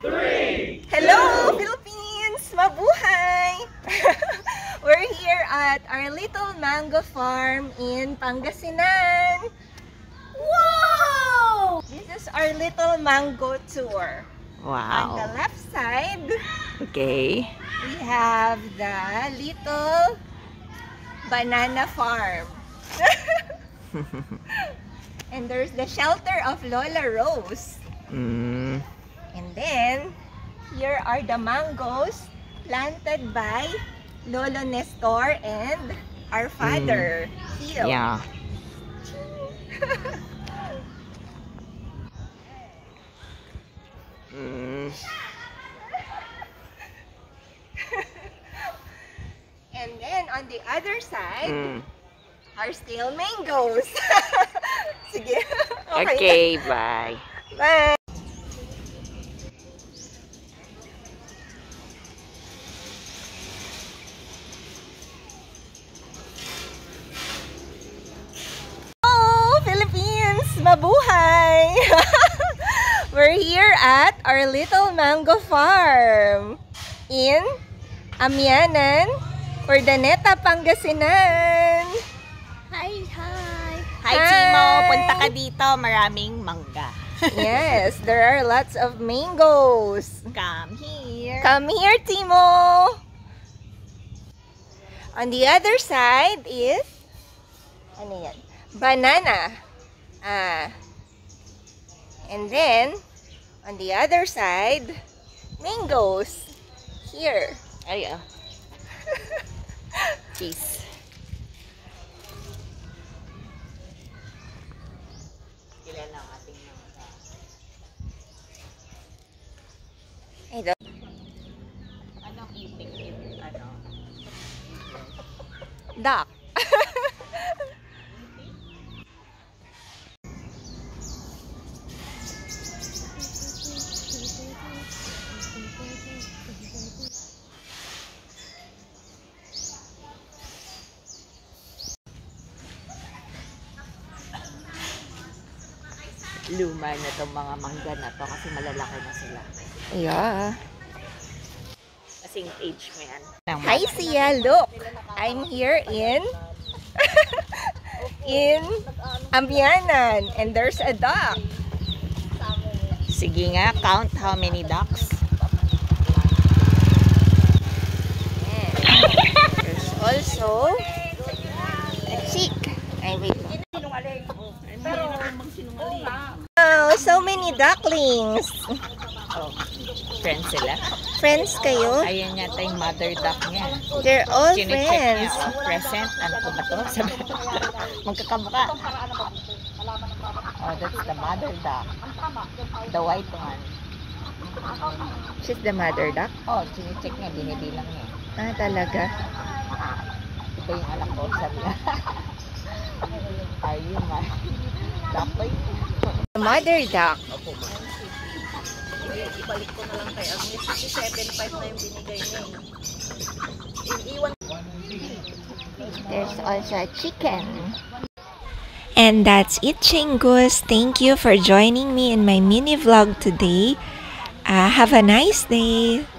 Hello, Philippines! Mabuhay! We're here at our little mango farm in Pangasinan. Wow! This is our little mango tour. Wow. On the left side, Okay. we have the little banana farm. And there's the shelter of Lola Rose. And then, here are the mangoes planted by Lolo Nestor and our father, Theo. Yeah. And then, on the other side, are still mangoes. Sige. Okay, bye. Bye. Hello, Philippines! Mabuhay! We're here at our little mango farm in Amianan, Urdaneta, Pangasinan. Hi, Timo. Punta ka dito. Maraming mangga. Yes, there are lots of mangoes. Come here. Come here, Timo. On the other side is ano yan? Banana. And then on the other side, mangoes. Here. Ay, cheese. Ilan ang ating mangga? Ito. Anong itik? Ano? Duck. Luma na itong mga mangga na to kasi malalaki na sila. Yeah. Kasing age mo yan. Hi, Sia. Look. I'm here in Amianan, and there's a duck. Sige nga, count how many ducks. And there's also a chick. Ay, wait. Oh, so many ducklings. Oh, friends sila. Friends kayo? Ayan yata yung mother duck niya. They're all Chine-check friends. niya, present. Ano ko ba to? Magkakamukha. Oh, that's the mother duck. The white one. She's the mother duck? Oh, chine-check niya. Binibilang niya. Ah, talaga? Ito yung anak ko. Sabi niya. Are you my duck? The mother duck. Ibalik ko na lang kay Agnes kasi 7.5 na yung binigay niya. Iwan. There's also a chicken. And that's it, Chingus. Thank you for joining me in my mini vlog today. Have a nice day.